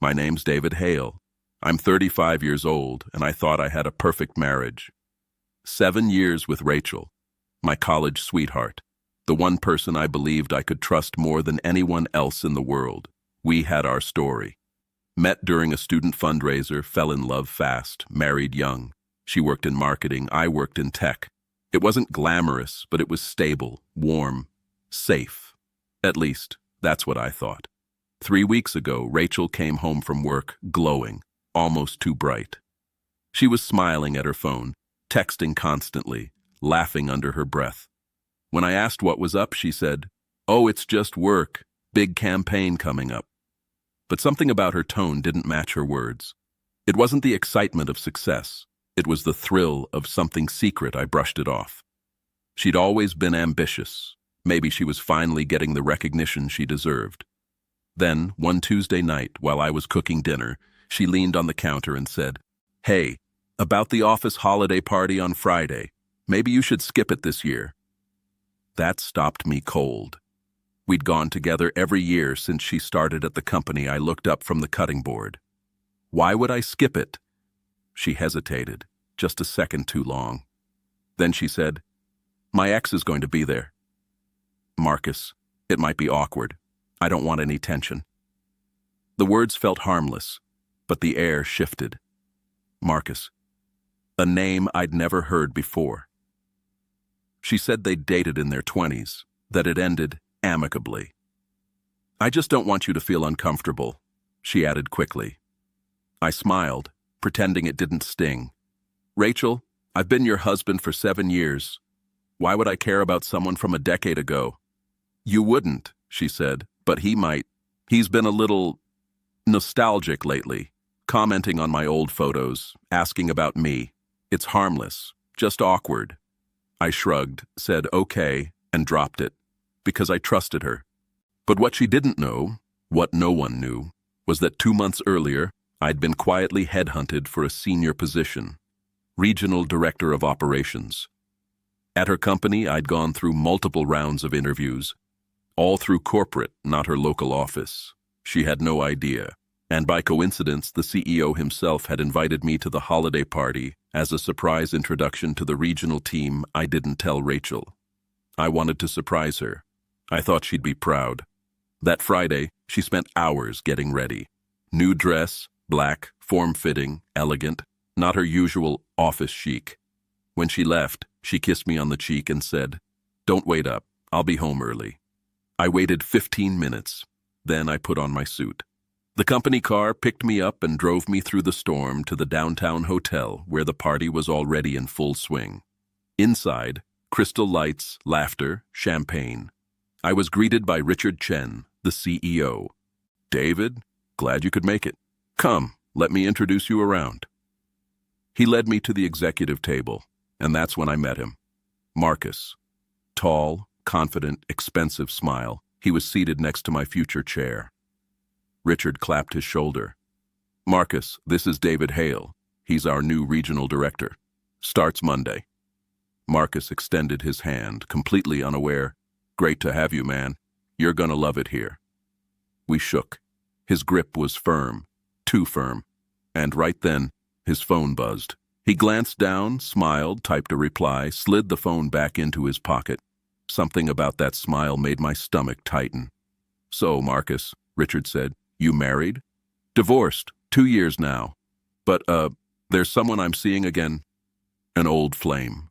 My name's David Hale. I'm 35 years old, and I thought I had a perfect marriage. 7 years with Rachel, my college sweetheart, the one person I believed I could trust more than anyone else in the world. We had our story. Met during a student fundraiser, fell in love fast, married young. She worked in marketing, I worked in tech. It wasn't glamorous, but it was stable, warm, safe. At least, that's what I thought. 3 weeks ago, Rachel came home from work, glowing, almost too bright. She was smiling at her phone, texting constantly, laughing under her breath. When I asked what was up, she said, "Oh, it's just work, big campaign coming up." But something about her tone didn't match her words. It wasn't the excitement of success. It was the thrill of something secret. I brushed it off. She'd always been ambitious. Maybe she was finally getting the recognition she deserved. Then, one Tuesday night, while I was cooking dinner, she leaned on the counter and said, "Hey, about the office holiday party on Friday. Maybe you should skip it this year." That stopped me cold. We'd gone together every year since she started at the company. I looked up from the cutting board. Why would I skip it? She hesitated, just a second too long. Then she said, "My ex is going to be there." "Marcus, it might be awkward. I don't want any tension." The words felt harmless, but the air shifted. Marcus. A name I'd never heard before. She said they'd dated in their 20s, that it ended amicably. "I just don't want you to feel uncomfortable," she added quickly. I smiled, pretending it didn't sting. "Rachel, I've been your husband for 7 years. Why would I care about someone from a decade ago?" "You wouldn't," she said, "but he might. He's been a little nostalgic lately, commenting on my old photos, asking about me. It's harmless, just awkward." I shrugged, said okay, and dropped it, because I trusted her. But what she didn't know, what no one knew, was that 2 months earlier, I'd been quietly headhunted for a senior position, regional director of operations. At her company, I'd gone through multiple rounds of interviews, all through corporate, not her local office. She had no idea. And by coincidence, the CEO himself had invited me to the holiday party as a surprise introduction to the regional team. I didn't tell Rachel. I wanted to surprise her. I thought she'd be proud. That Friday, she spent hours getting ready. New dress, black, form-fitting, elegant, not her usual office chic. When she left, she kissed me on the cheek and said, "Don't wait up, I'll be home early." I waited 15 minutes. Then I put on my suit. The company car picked me up and drove me through the storm to the downtown hotel where the party was already in full swing. Inside, crystal lights, laughter, champagne. I was greeted by Richard Chen, the CEO. "David, glad you could make it. Come, let me introduce you around." He led me to the executive table, and that's when I met him. Marcus. Tall, confident, expensive smile. He was seated next to my future chair. Richard clapped his shoulder. "Marcus, this is David Hale. He's our new regional director. Starts Monday." Marcus extended his hand, completely unaware. "Great to have you, man. You're gonna love it here." We shook. His grip was firm, too firm. And right then, his phone buzzed. He glanced down, smiled, typed a reply, slid the phone back into his pocket. Something about that smile made my stomach tighten. "So, Marcus," Richard said, "you married?" "Divorced, 2 years now. But, there's someone I'm seeing again." "An old flame."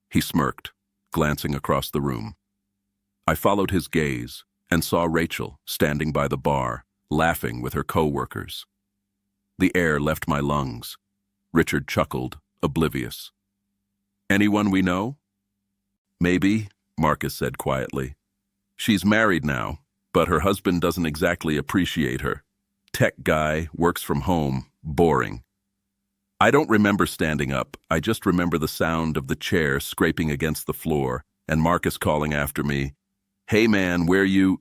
He smirked, glancing across the room. I followed his gaze and saw Rachel standing by the bar, laughing with her coworkers. The air left my lungs. Richard chuckled, oblivious. "Anyone we know?" "Maybe," Marcus said quietly. "She's married now, but her husband doesn't exactly appreciate her. Tech guy, works from home, boring." I don't remember standing up. I just remember the sound of the chair scraping against the floor and Marcus calling after me, "Hey man, where you?"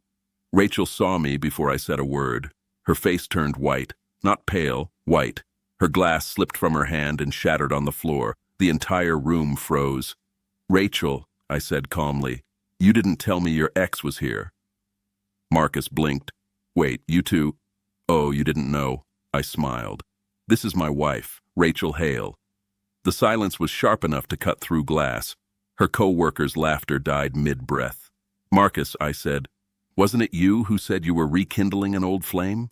Rachel saw me before I said a word. Her face turned white, not pale, white. Her glass slipped from her hand and shattered on the floor. The entire room froze. "Rachel," I said calmly, "you didn't tell me your ex was here." Marcus blinked. "Wait, you two? Oh, you didn't know. I smiled. This is my wife, Rachel Hale. The silence was sharp enough to cut through glass. Her coworkers' laughter died mid-breath. Marcus, I said, wasn't it you who said you were rekindling an old flame?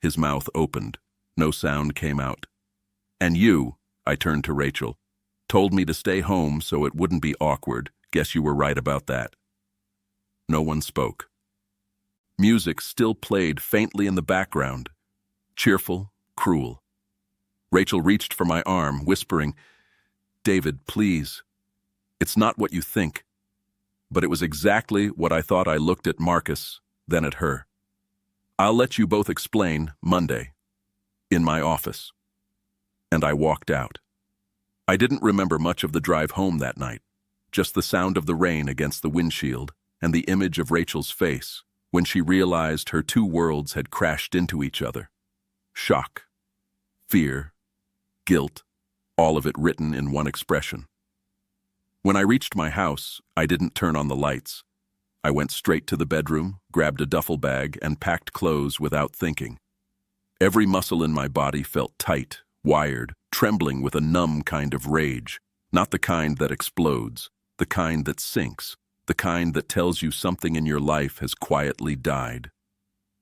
His mouth opened. No sound came out. And you, I turned to Rachel, told me to stay home so it wouldn't be awkward. Guess you were right about that. No one spoke. Music still played faintly in the background. Cheerful, cruel. Rachel reached for my arm, whispering, "David, please. It's not what you think." But it was exactly what I thought. I looked at Marcus, then at her. "I'll let you both explain Monday, in my office." And I walked out. I didn't remember much of the drive home that night, just the sound of the rain against the windshield and the image of Rachel's face when she realized her two worlds had crashed into each other. Shock, fear, guilt, all of it written in one expression. When I reached my house, I didn't turn on the lights. I went straight to the bedroom, grabbed a duffel bag, and packed clothes without thinking. Every muscle in my body felt tight, wired, trembling with a numb kind of rage, not the kind that explodes, the kind that sinks, the kind that tells you something in your life has quietly died.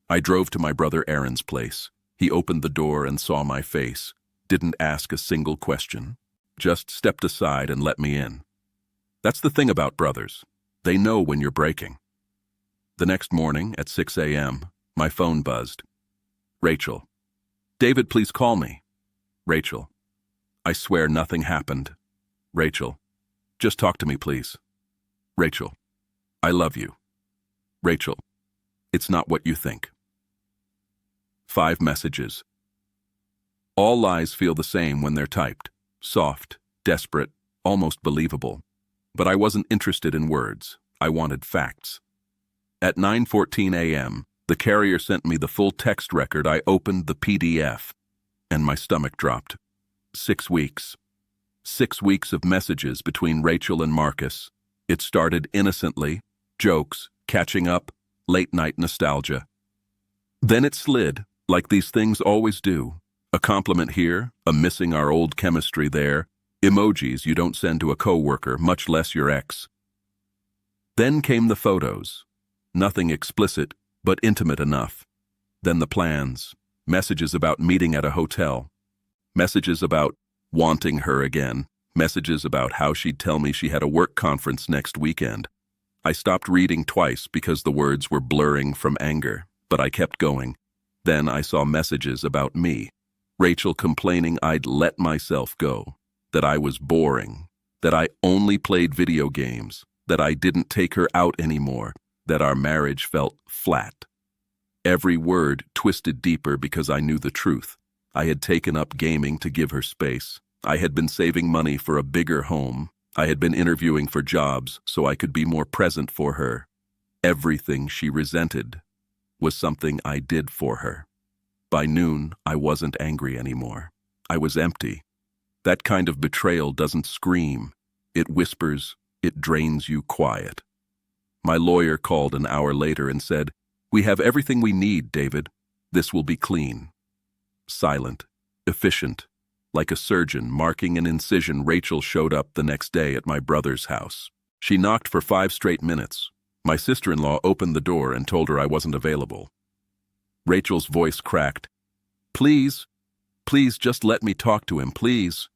I drove to my brother Aaron's place. He opened the door and saw my face, didn't ask a single question, just stepped aside and let me in. That's the thing about brothers. They know when you're breaking. The next morning at 6 a.m., my phone buzzed. Rachel. "David, please call me." Rachel. "I swear nothing happened." Rachel. "Just talk to me, please." Rachel. "I love you." Rachel. "It's not what you think." 5 messages. All lies feel the same when they're typed. Soft, desperate, almost believable. But I wasn't interested in words. I wanted facts. At 9:14 a.m., the carrier sent me the full text record. I opened the PDF, and my stomach dropped. 6 weeks. 6 weeks of messages between Rachel and Marcus. It started innocently, jokes, catching up, late-night nostalgia. Then it slid, like these things always do. A compliment here, a missing our old chemistry there, emojis you don't send to a coworker, much less your ex. Then came the photos. Nothing explicit, but intimate enough. Then the plans, messages about meeting at a hotel, messages about wanting her again, messages about how she'd tell me she had a work conference next weekend. I stopped reading twice because the words were blurring from anger, but I kept going. Then I saw messages about me. Rachel complaining I'd let myself go, that I was boring, that I only played video games, that I didn't take her out anymore, that our marriage felt flat. Every word twisted deeper because I knew the truth. I had taken up gaming to give her space. I had been saving money for a bigger home. I had been interviewing for jobs so I could be more present for her. Everything she resented was something I did for her. By noon, I wasn't angry anymore. I was empty. That kind of betrayal doesn't scream. It whispers, it drains you quiet. My lawyer called an hour later and said, "We have everything we need, David. This will be clean." Silent, efficient, like a surgeon marking an incision. Rachel showed up the next day at my brother's house. She knocked for 5 straight minutes. My sister-in-law opened the door and told her I wasn't available. Rachel's voice cracked. Please, just let me talk to him, please."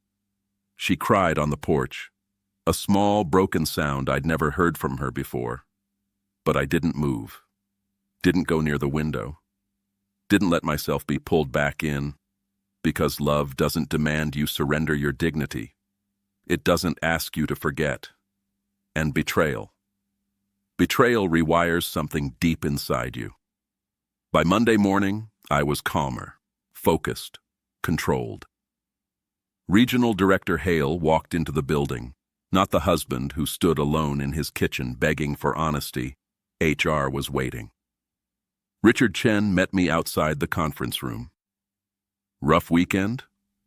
She cried on the porch, a small, broken sound I'd never heard from her before. But I didn't move, didn't go near the window, didn't let myself be pulled back in, because love doesn't demand you surrender your dignity. It doesn't ask you to forget. And betrayal rewires something deep inside you. By Monday morning, I was calmer, focused, controlled. Regional Director Hale walked into the building, not the husband who stood alone in his kitchen begging for honesty. HR was waiting. Richard Chen met me outside the conference room. "Rough weekend?"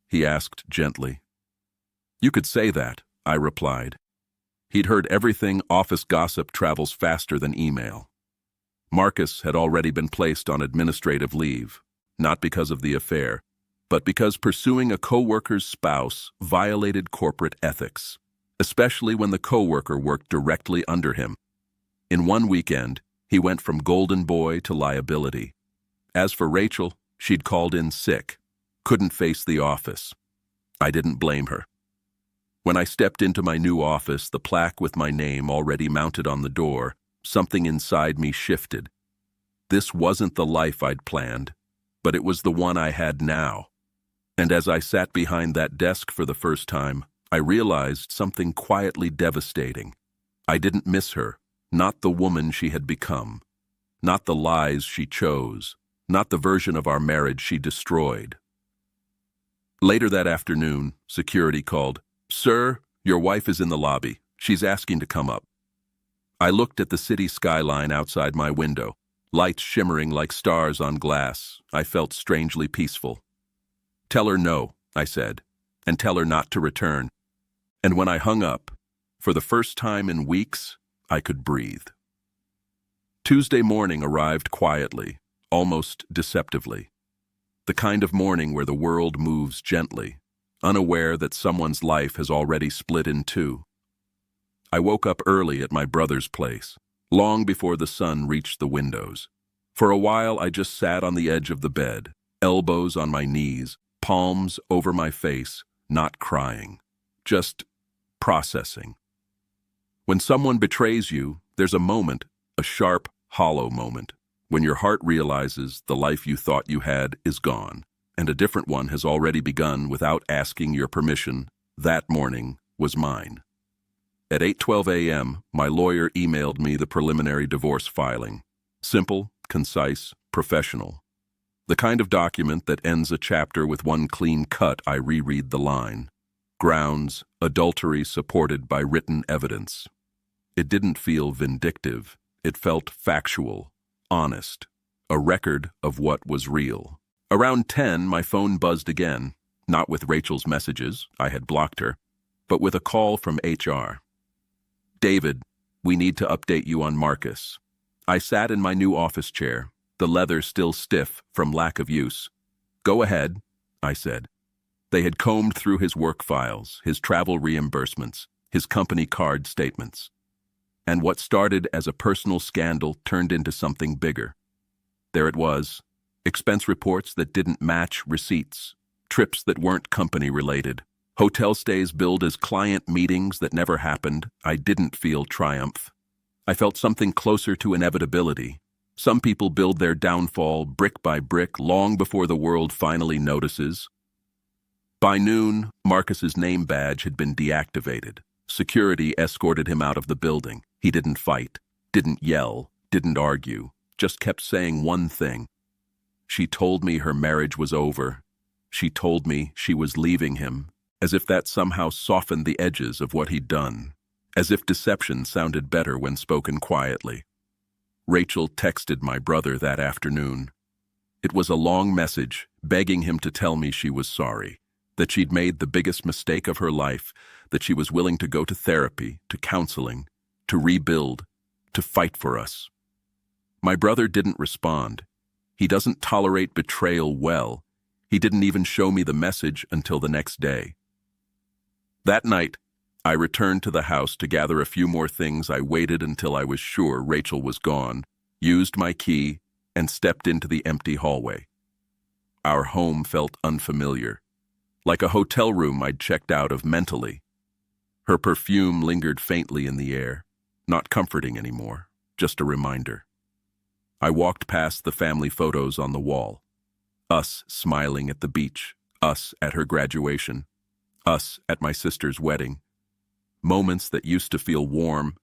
he asked gently. "You could say that," I replied. He'd heard everything. Office gossip travels faster than email. Marcus had already been placed on administrative leave. not because of the affair, but because pursuing a coworker's spouse violated corporate ethics, especially when the coworker worked directly under him. In one weekend, he went from golden boy to liability. As for Rachel, she'd called in sick, couldn't face the office. I didn't blame her. When I stepped into my new office, the plaque with my name already mounted on the door, something inside me shifted. This wasn't the life I'd planned, but it was the one I had now. And as I sat behind that desk for the first time, I realized something quietly devastating. I didn't miss her, not the woman she had become, not the lies she chose, not the version of our marriage she destroyed. Later that afternoon, security called, "Sir, your wife is in the lobby. She's asking to come up." I looked at the city skyline outside my window, lights shimmering like stars on glass. I felt strangely peaceful. "Tell her no," I said, "and tell her not to return." And when I hung up, for the first time in weeks, I could breathe. Tuesday morning arrived quietly, almost deceptively. The kind of morning where the world moves gently, unaware that someone's life has already split in two. I woke up early at my brother's place, long before the sun reached the windows. For a while I just sat on the edge of the bed, elbows on my knees, palms over my face, not crying, just processing. When someone betrays you, there's a moment, a sharp, hollow moment, when your heart realizes the life you thought you had is gone, and a different one has already begun without asking your permission. That morning was mine. At 8:12 a.m., my lawyer emailed me the preliminary divorce filing. Simple, concise, professional. The kind of document that ends a chapter with one clean cut. I reread the line. Grounds, adultery supported by written evidence. It didn't feel vindictive. It felt factual, honest, a record of what was real. Around 10, my phone buzzed again, not with Rachel's messages, I had blocked her, but with a call from HR. "David, we need to update you on Marcus." I sat in my new office chair, the leather still stiff from lack of use. "Go ahead," I said. They had combed through his work files, his travel reimbursements, his company card statements. And what started as a personal scandal turned into something bigger. There it was, expense reports that didn't match receipts, trips that weren't company-related, hotel stays billed as client meetings that never happened. I didn't feel triumph. I felt something closer to inevitability. Some people build their downfall brick by brick long before the world finally notices. By noon, Marcus's name badge had been deactivated. Security escorted him out of the building. He didn't fight, didn't yell, didn't argue, just kept saying one thing. She told me her marriage was over. She told me she was leaving him, as if that somehow softened the edges of what he'd done, as if deception sounded better when spoken quietly. Rachel texted my brother that afternoon. It was a long message, begging him to tell me she was sorry, that she'd made the biggest mistake of her life, that she was willing to go to therapy, to counseling, to rebuild, to fight for us. My brother didn't respond. He doesn't tolerate betrayal well. He didn't even show me the message until the next day. That night, I returned to the house to gather a few more things. I waited until I was sure Rachel was gone, used my key, and stepped into the empty hallway. Our home felt unfamiliar, like a hotel room I'd checked out of mentally. Her perfume lingered faintly in the air, not comforting anymore, just a reminder. I walked past the family photos on the wall. Us smiling at the beach, us at her graduation, us at my sister's wedding. Moments that used to feel warm,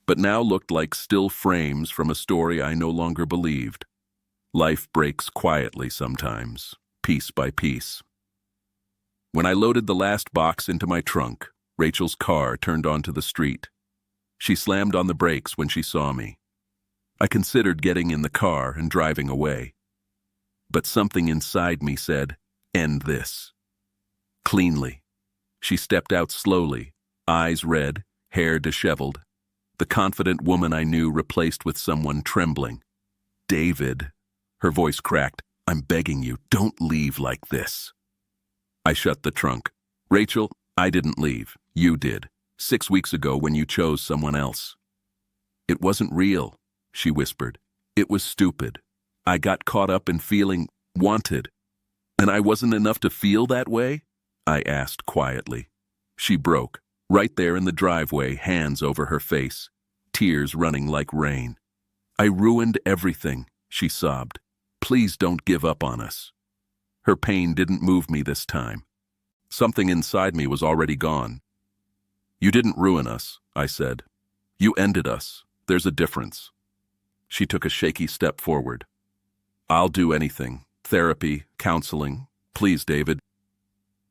but now looked like still frames from a story I no longer believed. Life breaks quietly sometimes, piece by piece. When I loaded the last box into my trunk, Rachel's car turned onto the street. She slammed on the brakes when she saw me. I considered getting in the car and driving away. But something inside me said, "End this." Cleanly. She stepped out slowly, eyes red, hair disheveled. The confident woman I knew replaced with someone trembling. "David," her voice cracked, I'm begging you, don't leave like this. I shut the trunk. Rachel, I didn't leave. You did. 6 weeks ago when you chose someone else. It wasn't real, she whispered. It was stupid. I got caught up in feeling wanted. And I wasn't enough to feel that way? I asked quietly. She broke, right there in the driveway, hands over her face, tears running like rain. I ruined everything, she sobbed. Please don't give up on us. Her pain didn't move me this time. Something inside me was already gone. You didn't ruin us, I said. You ended us. There's a difference. She took a shaky step forward. I'll do anything. Therapy, counseling. Please, David.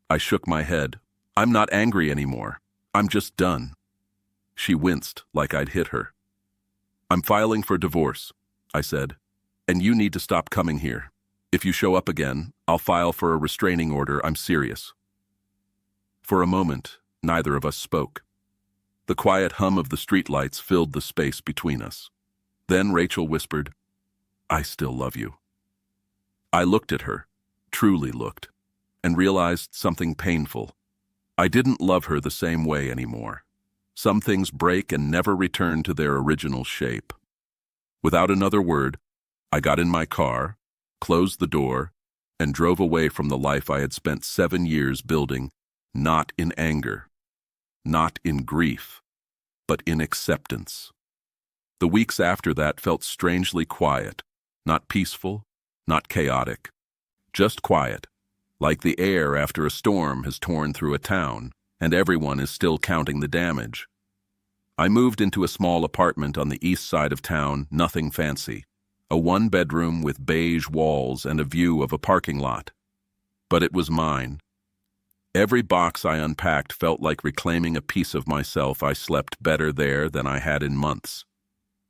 I shook my head. I'm not angry anymore. I'm just done. She winced like I'd hit her. I'm filing for divorce, I said, and you need to stop coming here. If you show up again, I'll file for a restraining order. I'm serious. For a moment, neither of us spoke. The quiet hum of the streetlights filled the space between us. Then Rachel whispered, I still love you. I looked at her, truly looked, and realized something painful. I didn't love her the same way anymore. Some things break and never return to their original shape. Without another word, I got in my car, closed the door, and drove away from the life I had spent 7 years building, not in anger, not in grief, but in acceptance. The weeks after that felt strangely quiet, not peaceful, not chaotic, just quiet, like the air after a storm has torn through a town, and everyone is still counting the damage. I moved into a small apartment on the east side of town, nothing fancy, a 1-bedroom with beige walls and a view of a parking lot. But it was mine. Every box I unpacked felt like reclaiming a piece of myself. I slept better there than I had in months.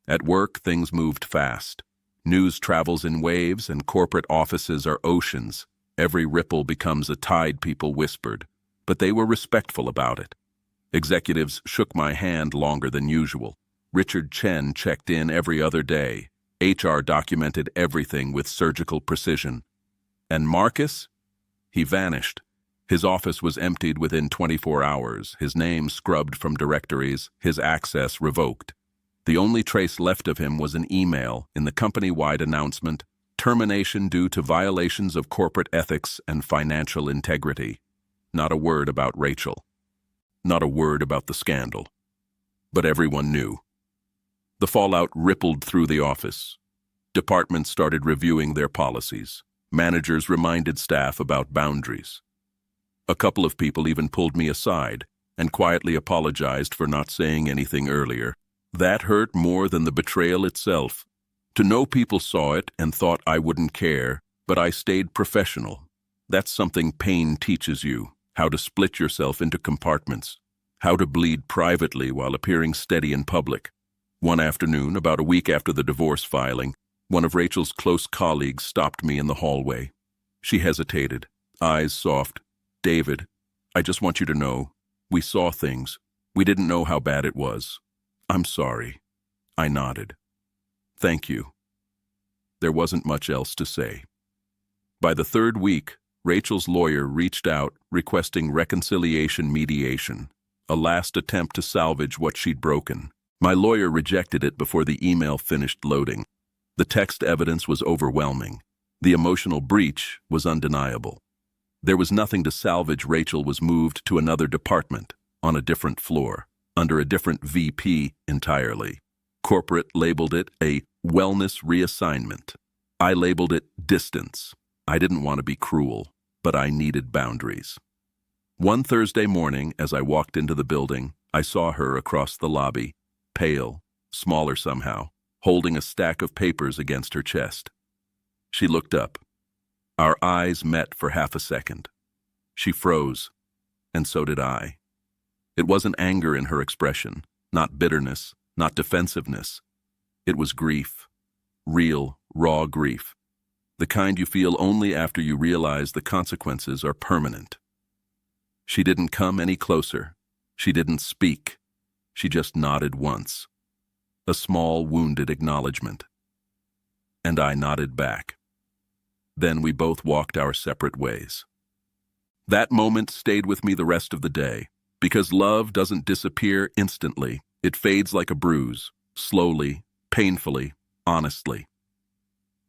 At work, things moved fast. News travels in waves, and corporate offices are oceans. Every ripple becomes a tide, people whispered, but they were respectful about it. Executives shook my hand longer than usual. Richard Chen checked in every other day. HR documented everything with surgical precision. And Marcus? He vanished. His office was emptied within 24 hours, his name scrubbed from directories, his access revoked. The only trace left of him was an email in the company-wide announcement, termination due to violations of corporate ethics and financial integrity. Not a word about Rachel. Not a word about the scandal. But everyone knew. The fallout rippled through the office. Departments started reviewing their policies. Managers reminded staff about boundaries. A couple of people even pulled me aside and quietly apologized for not saying anything earlier. That hurt more than the betrayal itself. To know people saw it and thought I wouldn't care, but I stayed professional. That's something pain teaches you, how to split yourself into compartments, how to bleed privately while appearing steady in public. One afternoon, about a week after the divorce filing, one of Rachel's close colleagues stopped me in the hallway. She hesitated, eyes soft. David, I just want you to know, we saw things. We didn't know how bad it was. I'm sorry. I nodded. Thank you. There wasn't much else to say. By the 3rd week, Rachel's lawyer reached out requesting reconciliation mediation, a last attempt to salvage what she'd broken. My lawyer rejected it before the email finished loading. The text evidence was overwhelming. The emotional breach was undeniable. There was nothing to salvage. Rachel was moved to another department, on a different floor, under a different VP entirely. Corporate labeled it a wellness reassignment. I labeled it distance. I didn't want to be cruel, but I needed boundaries. One Thursday morning, as I walked into the building, I saw her across the lobby, pale, smaller somehow, holding a stack of papers against her chest. She looked up. Our eyes met for half a second. She froze, and so did I. It wasn't anger in her expression, not bitterness, not defensiveness. It was grief, real, raw grief, the kind you feel only after you realize the consequences are permanent. She didn't come any closer. She didn't speak. She just nodded once. A small, wounded acknowledgement. And I nodded back. Then we both walked our separate ways. That moment stayed with me the rest of the day, because love doesn't disappear instantly. It fades like a bruise, slowly, painfully, honestly.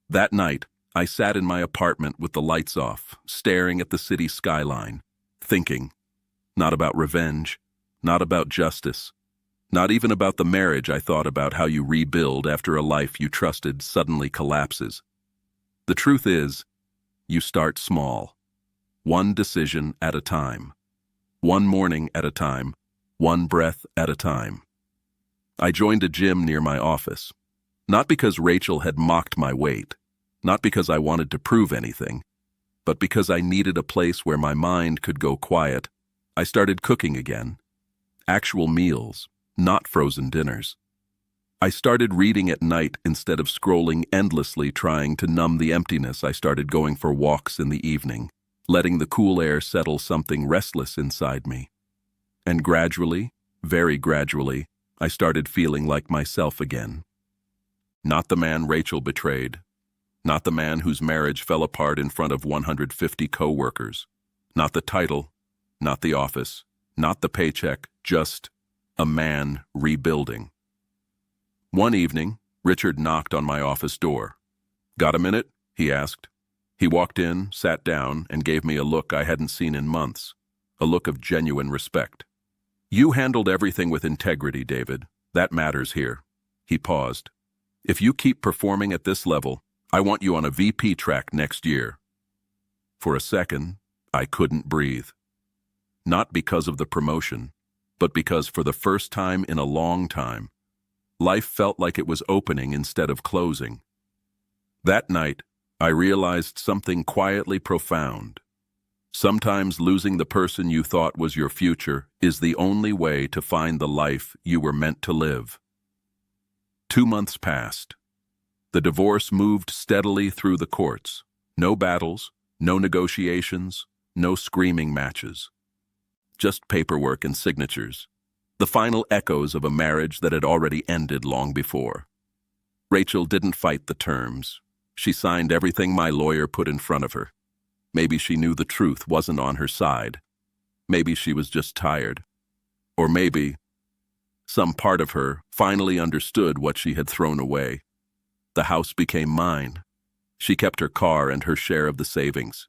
That night, I sat in my apartment with the lights off, staring at the city skyline, thinking, not about revenge, not about justice, not even about the marriage. I thought about how you rebuild after a life you trusted suddenly collapses. The truth is, you start small, one decision at a time, one morning at a time, one breath at a time. I joined a gym near my office, not because Rachel had mocked my weight, not because I wanted to prove anything, but because I needed a place where my mind could go quiet. I started cooking again. Actual meals, not frozen dinners. I started reading at night instead of scrolling endlessly trying to numb the emptiness. I started going for walks in the evening, letting the cool air settle something restless inside me. And gradually, very gradually, I started feeling like myself again. Not the man Rachel betrayed, not the man whose marriage fell apart in front of 150 coworkers, not the title, not the office, not the paycheck, just a man rebuilding. One evening, Richard knocked on my office door. "Got a minute?" he asked. He walked in, sat down, and gave me a look I hadn't seen in months, a look of genuine respect. "You handled everything with integrity, David. That matters here." He paused. "If you keep performing at this level, I want you on a VP track next year." For a second, I couldn't breathe. Not because of the promotion, but because for the first time in a long time, life felt like it was opening instead of closing. That night, I realized something quietly profound. Sometimes losing the person you thought was your future is the only way to find the life you were meant to live. 2 months passed. The divorce moved steadily through the courts. No battles, no negotiations, no screaming matches. Just paperwork and signatures. The final echoes of a marriage that had already ended long before. Rachel didn't fight the terms. She signed everything my lawyer put in front of her. Maybe she knew the truth wasn't on her side. Maybe she was just tired. Or maybe some part of her finally understood what she had thrown away. The house became mine. She kept her car and her share of the savings.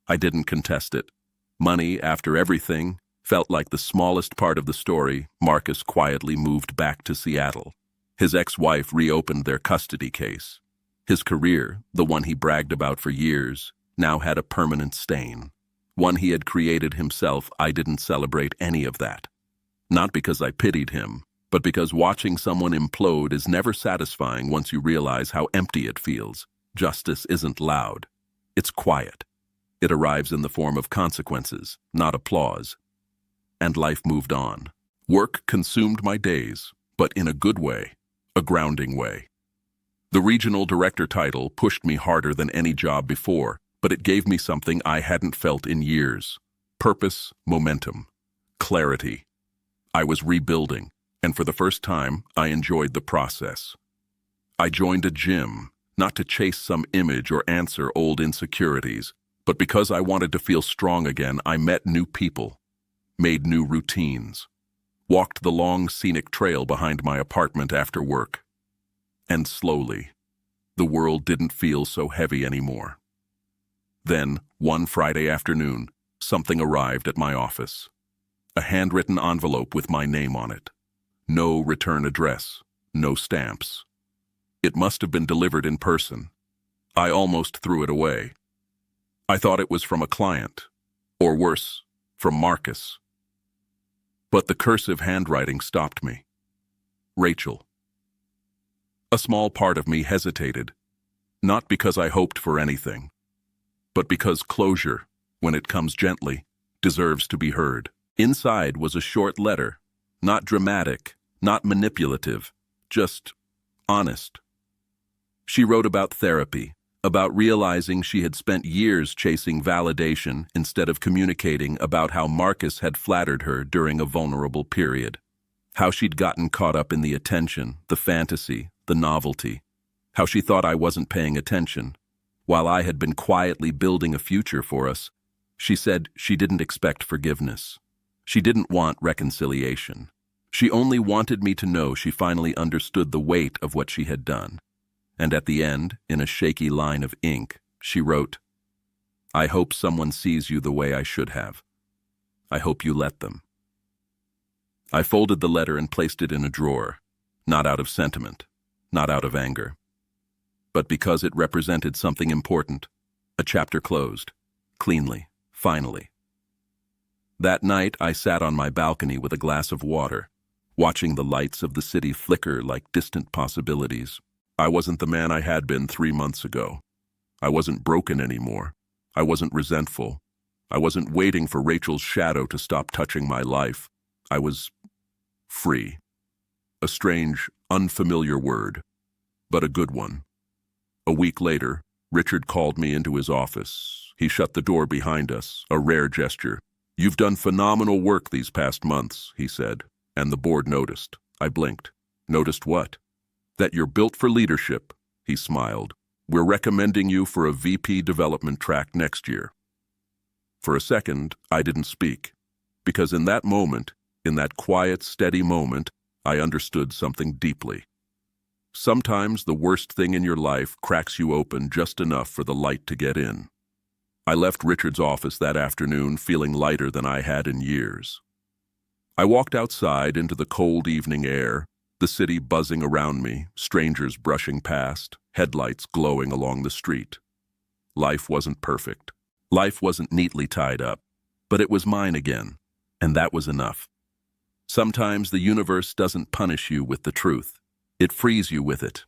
I didn't contest it. Money, after everything, felt like the smallest part of the story. Marcus quietly moved back to Seattle. His ex-wife reopened their custody case. His career, the one he bragged about for years, now had a permanent stain. One he had created himself. I didn't celebrate any of that. Not because I pitied him, but because watching someone implode is never satisfying once you realize how empty it feels. Justice isn't loud. It's quiet. It arrives in the form of consequences, not applause. And life moved on. Work consumed my days, but in a good way, a grounding way. The regional director title pushed me harder than any job before, but it gave me something I hadn't felt in years. Purpose, momentum, clarity. I was rebuilding, and for the first time, I enjoyed the process. I joined a gym, not to chase some image or answer old insecurities, but because I wanted to feel strong again. I met new people, made new routines, walked the long scenic trail behind my apartment after work. And slowly, the world didn't feel so heavy anymore. Then, one Friday afternoon, something arrived at my office. A handwritten envelope with my name on it. No return address, no stamps. It must have been delivered in person. I almost threw it away. I thought it was from a client, or worse, from Marcus. But the cursive handwriting stopped me. Rachel. A small part of me hesitated, not because I hoped for anything, but because closure, when it comes gently, deserves to be heard. Inside was a short letter, not dramatic, not manipulative, just honest. She wrote about therapy, about realizing she had spent years chasing validation instead of communicating, about how Marcus had flattered her during a vulnerable period, how she'd gotten caught up in the attention, the fantasy, the novelty, how she thought I wasn't paying attention, While I had been quietly building a future for us, she said she didn't expect forgiveness. She didn't want reconciliation. She only wanted me to know she finally understood the weight of what she had done. And at the end, in a shaky line of ink, she wrote, "I hope someone sees you the way I should have. I hope you let them." I folded the letter and placed it in a drawer, not out of sentiment, not out of anger, but because it represented something important. A chapter closed, cleanly, finally. That night, I sat on my balcony with a glass of water, watching the lights of the city flicker like distant possibilities. I wasn't the man I had been 3 months ago. I wasn't broken anymore. I wasn't resentful. I wasn't waiting for Rachel's shadow to stop touching my life. I was free. A strange, unfamiliar word, but a good one. A week later, Richard called me into his office. He shut the door behind us, a rare gesture. "You've done phenomenal work these past months," he said, and the board noticed. I blinked. "Noticed what?" "That you're built for leadership," he smiled. "We're recommending you for a VP development track next year." For a second, I didn't speak, because in that moment, in that quiet, steady moment, I understood something deeply. Sometimes the worst thing in your life cracks you open just enough for the light to get in. I left Richard's office that afternoon feeling lighter than I had in years. I walked outside into the cold evening air, the city buzzing around me, strangers brushing past, headlights glowing along the street. Life wasn't perfect. Life wasn't neatly tied up, but it was mine again, and that was enough. Sometimes the universe doesn't punish you with the truth. It frees you with it.